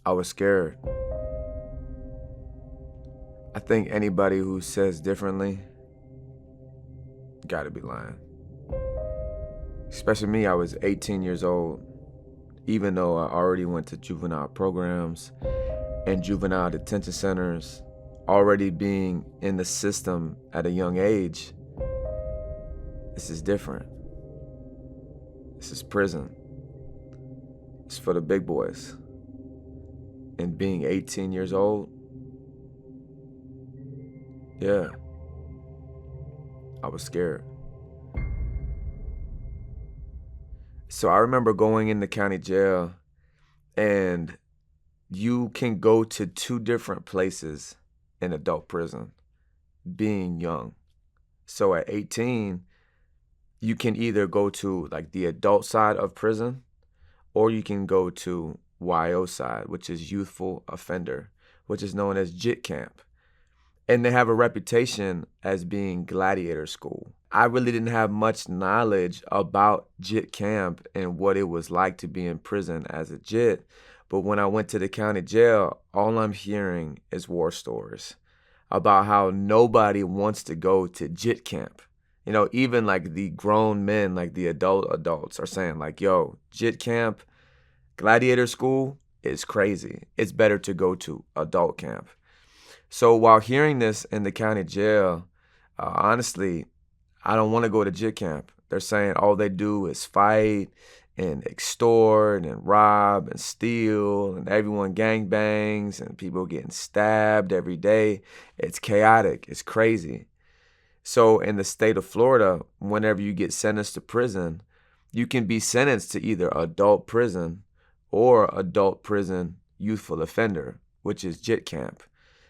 I was scared. I think anybody who says differently gotta be lying. Especially me, I was 18 years old, even though I already went to juvenile programs and juvenile detention centers, already being in the system at a young age. This is different. This is prison. It's for the big boys. And being 18 years old, yeah, I was scared. So I remember going in the county jail, and you can go to two different places in adult prison being young. So at 18, you can either go to like the adult side of prison, or you can go to YO side, which is youthful offender, which is known as Jit Camp. And they have a reputation as being Gladiator School. I really didn't have much knowledge about Jit Camp and what it was like to be in prison as a Jit. But when I went to the county jail, all I'm hearing is war stories about how nobody wants to go to Jit Camp. You know, even like the grown men, like the adults are saying like, yo, Jit Camp, Gladiator School is crazy. It's better to go to adult camp. So while hearing this in the county jail, honestly, I don't want to go to Jit Camp. They're saying all they do is fight and extort and rob and steal, and everyone gangbangs and people getting stabbed every day. It's chaotic. It's crazy. So in the state of Florida, whenever you get sentenced to prison, you can be sentenced to either adult prison or adult prison youthful offender, which is Jit Camp.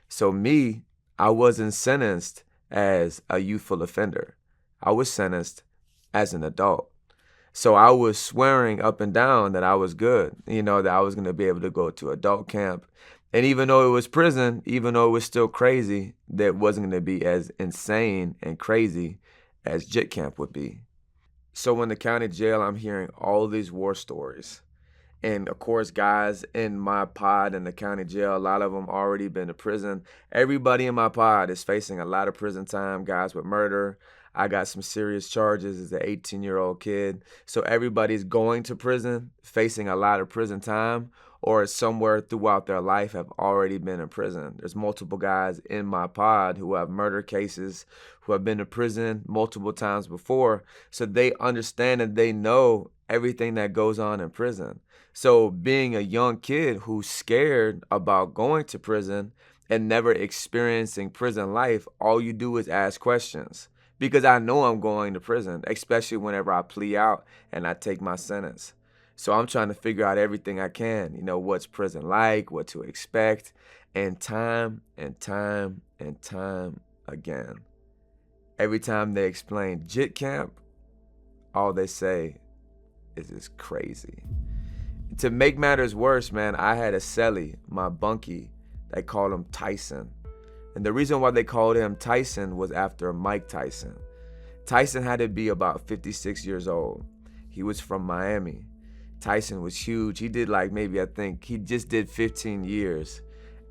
So me, I wasn't sentenced as a youthful offender. I was sentenced as an adult. So I was swearing up and down that I was good, that I was going to be able to go to adult camp. And even though it was prison, even though it was still crazy, that wasn't going to be as insane and crazy as Jit Camp would be. So in the county jail, I'm hearing all these war stories. And of course, guys in my pod in the county jail, a lot of them already been to prison. Everybody in my pod is facing a lot of prison time, guys with murder. I got some serious charges as an 18-year-old kid. So everybody's going to prison, facing a lot of prison time, or somewhere throughout their life have already been in prison. There's multiple guys in my pod who have murder cases, who have been to prison multiple times before. So they understand and they know everything that goes on in prison. So being a young kid who's scared about going to prison and never experiencing prison life, all you do is ask questions. Because I know I'm going to prison, especially whenever I plea out and I take my sentence. So I'm trying to figure out everything I can, what's prison like, what to expect, and time and time and time again. Every time they explain Jit Camp, all they say is it's crazy. To make matters worse, man, I had a cellie, my bunkie, they called him Tyson. And the reason why they called him Tyson was after Mike Tyson. Tyson had to be about 56 years old. He was from Miami. Tyson was huge. He did he just did 15 years.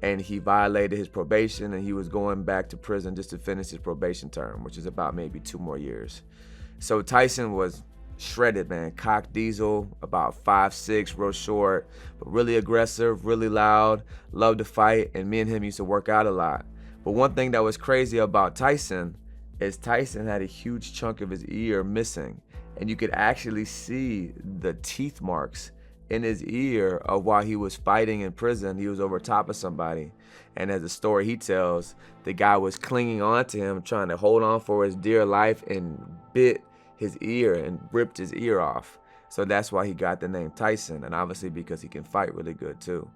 And he violated his probation and he was going back to prison just to finish his probation term, which is about maybe 2 more years. So Tyson was shredded, man. Cock diesel, about 5'6", real short, but really aggressive, really loud, loved to fight, and me and him used to work out a lot. But one thing that was crazy about Tyson is Tyson had a huge chunk of his ear missing, and you could actually see the teeth marks in his ear of while he was fighting in prison. He was over top of somebody, and as the story he tells, the guy was clinging on to him, trying to hold on for his dear life, and bit his ear and ripped his ear off. So that's why he got the name Tyson, and obviously because he can fight really good too.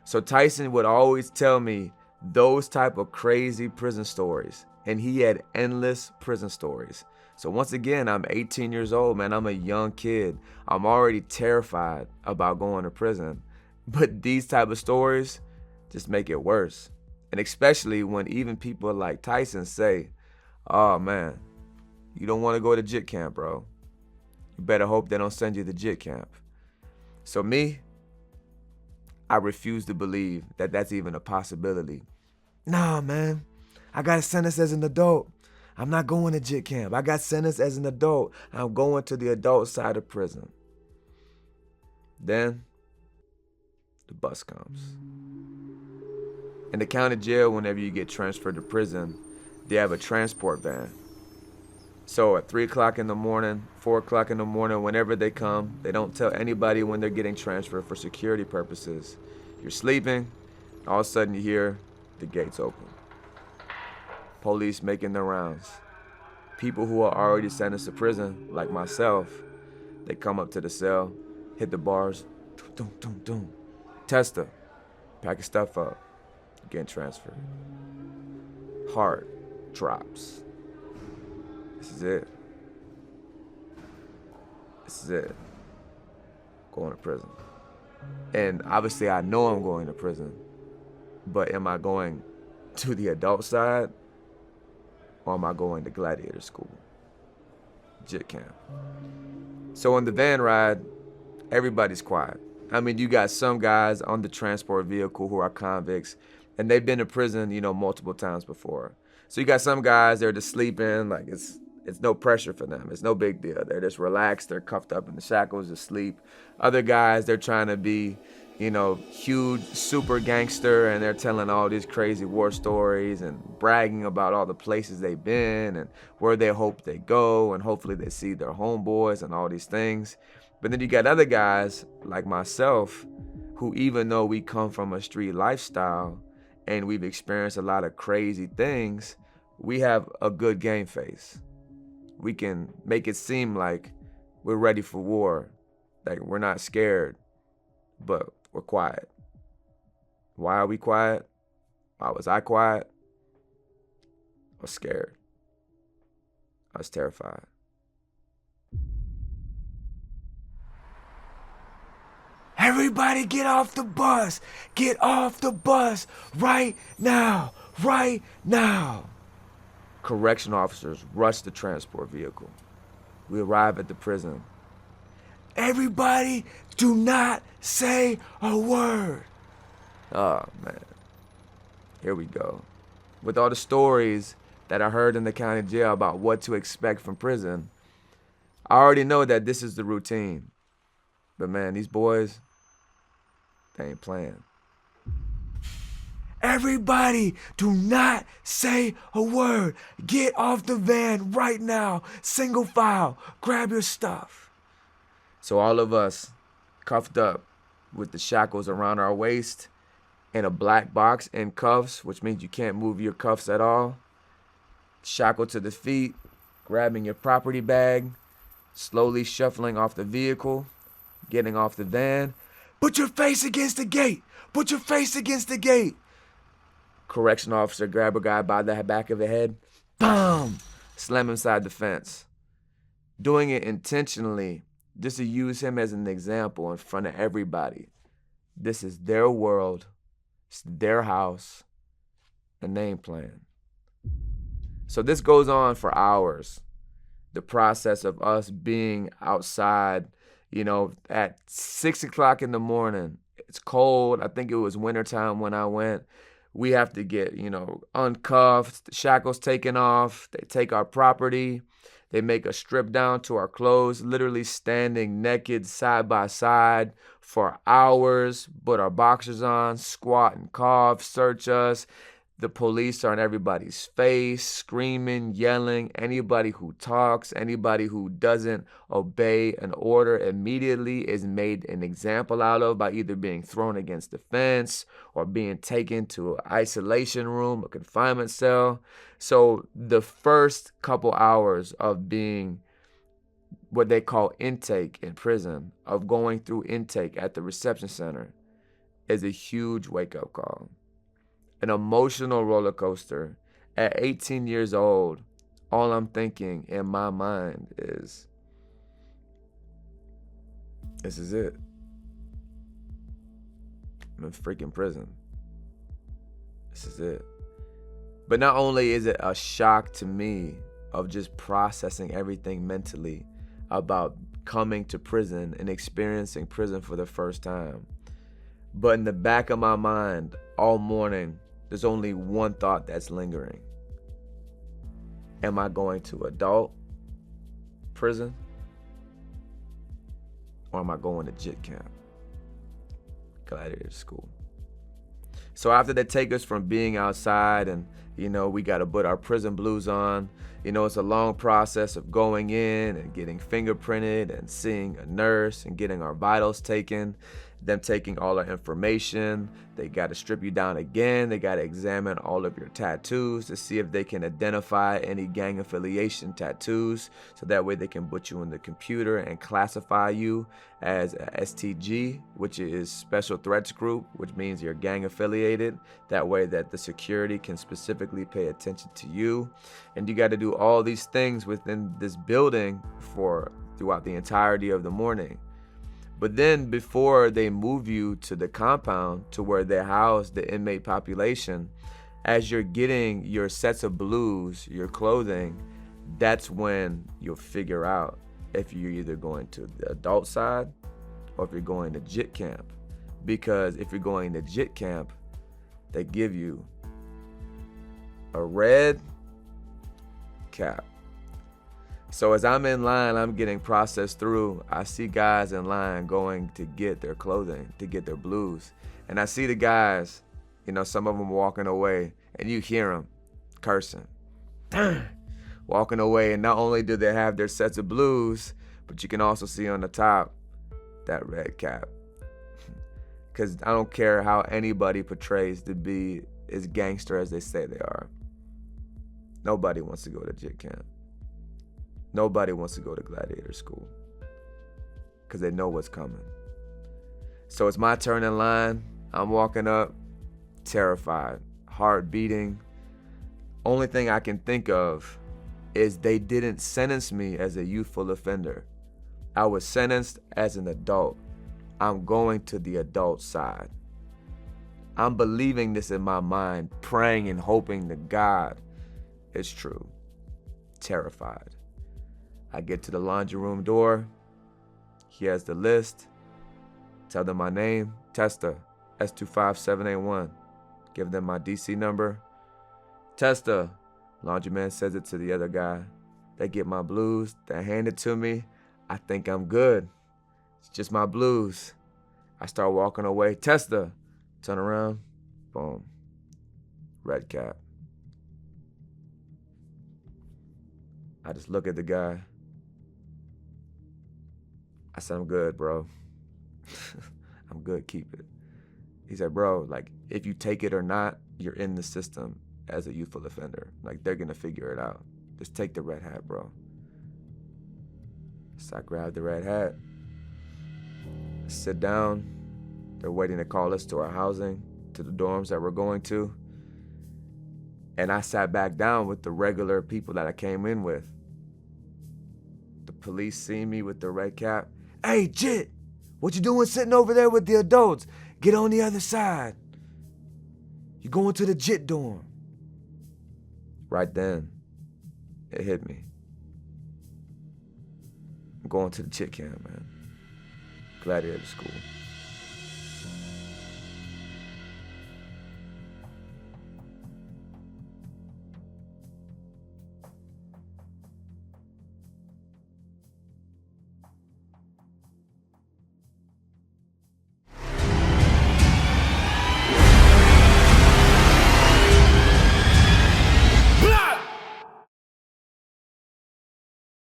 So Tyson would always tell me those type of crazy prison stories, and he had endless prison stories. So once again, I'm 18 years old, man. I'm a young kid. I'm already terrified about going to prison, but these type of stories just make it worse. And especially when even people like Tyson say, oh man, you don't want to go to Jit Camp, bro. You better hope they don't send you to Jit Camp. So me, I refuse to believe that that's even a possibility. Nah, man, I got sentenced as an adult. I'm not going to Jit Camp. I got sentenced as an adult. I'm going to the adult side of prison. Then the bus comes. In the county jail, whenever you get transferred to prison, they have a transport van. So at 3 o'clock in the morning, 4 o'clock in the morning, whenever they come, they don't tell anybody when they're getting transferred for security purposes. You're sleeping, all of a sudden you hear the gates open. Police making their rounds. People who are already sentenced to prison, like myself, they come up to the cell, hit the bars, doom, doom, doom. Tester, packing stuff up, getting transferred. Heart drops. This is it. This is it. Going to prison. And obviously I know I'm going to prison, but am I going to the adult side or am I going to Gladiator School? Jit Camp. So on the van ride, everybody's quiet. I mean, you got some guys on the transport vehicle who are convicts, and they've been to prison, multiple times before. So you got some guys, they're just sleeping, like it's no pressure for them. It's no big deal. They're just relaxed. They're cuffed up in the shackles asleep. Other guys, they're trying to be, huge super gangster, and they're telling all these crazy war stories and bragging about all the places they've been and where they hope they go, and hopefully they see their homeboys and all these things. But then you got other guys like myself who, even though we come from a street lifestyle and we've experienced a lot of crazy things, we have a good game face. We can make it seem like we're ready for war, like we're not scared, but we're quiet. Why are we quiet? Why was I quiet? I was scared. I was terrified. Everybody get off the bus! Get off the bus right now! Right now! Correctional officers rush the transport vehicle. We arrive at the prison. Everybody do not say a word. Oh, man. Here we go. With all the stories that I heard in the county jail about what to expect from prison, I already know that this is the routine. But man, these boys, they ain't playing. Everybody, do not say a word. Get off the van right now. Single file. Grab your stuff. So all of us cuffed up with the shackles around our waist and a black box and cuffs, which means you can't move your cuffs at all. Shackled to the feet, grabbing your property bag, slowly shuffling off the vehicle, getting off the van. Put your face against the gate. Put your face against the gate. Correctional officer grab a guy by the back of the head. Boom! Slam him inside the fence. Doing it intentionally, just to use him as an example in front of everybody. This is their world. It's their house. And they ain't playing. So this goes on for hours. The process of us being outside, at 6 o'clock in the morning. It's cold. I think it was wintertime when I went. We have to get, uncuffed, the shackles taken off. They take our property. They make us strip down to our clothes, literally standing naked side by side for hours, put our boxers on, squat and cough, search us. The police are in everybody's face, screaming, yelling. Anybody who talks, anybody who doesn't obey an order immediately is made an example out of by either being thrown against the fence or being taken to an isolation room, a confinement cell. So the first couple hours of being what they call intake in prison, of going through intake at the reception center, is a huge wake-up call. An emotional roller coaster. At 18 years old, all I'm thinking in my mind is, this is it. I'm in freaking prison. This is it. But not only is it a shock to me of just processing everything mentally about coming to prison and experiencing prison for the first time, But in the back of my mind, all morning, there's only one thought that's lingering. Am I going to adult prison? Or am I going to Jit Camp? Gladiator School. So after they take us from being outside and, we got to put our prison blues on, it's a long process of going in and getting fingerprinted and seeing a nurse and getting our vitals taken, them taking all our information. They got to strip you down again. They got to examine all of your tattoos to see if they can identify any gang affiliation tattoos, so that way they can put you in the computer and classify you as a STG, which is Special Threats Group, which means you're gang affiliated. That way that the security can specifically pay attention to you. And you got to do all these things within this building throughout the entirety of the morning. But then before they move you to the compound to where they house the inmate population, as you're getting your sets of blues, your clothing, that's when you'll figure out if you're either going to the adult side or if you're going to Jit Camp. Because if you're going to Jit Camp, they give you a red cap. So as I'm in line, I'm getting processed through, I see guys in line going to get their clothing, to get their blues. And I see the guys, some of them walking away, and you hear them cursing, walking away. And not only do they have their sets of blues, but you can also see on the top that red cap. Because I don't care how anybody portrays to be as gangster as they say they are. Nobody wants to go to Jit Camp. Nobody wants to go to Gladiator School because they know what's coming. So it's my turn in line. I'm walking up, terrified, heart beating. Only thing I can think of is they didn't sentence me as a youthful offender. I was sentenced as an adult. I'm going to the adult side. I'm believing this in my mind, praying and hoping to God it's true. Terrified. I get to the laundry room door. He has the list. Tell them my name, Testa, S25781. Give them my DC number. Testa. Laundryman says it to the other guy. They get my blues. They hand it to me. I think I'm good. It's just my blues. I start walking away. Testa. Turn around. Boom. Red cap. I just look at the guy. I said, I'm good, bro. I'm good, keep it. He said, bro, if you take it or not, you're in the system as a youthful offender. They're gonna figure it out. Just take the red hat, bro. So I grabbed the red hat, sit down. They're waiting to call us to our housing, to the dorms that we're going to. And I sat back down with the regular people that I came in with. The police see me with the red cap. Hey, Jit, what you doing sitting over there with the adults? Get on the other side. You're going to the Jit dorm. Right then, it hit me. I'm going to the Jit Camp, man. Gladiator School.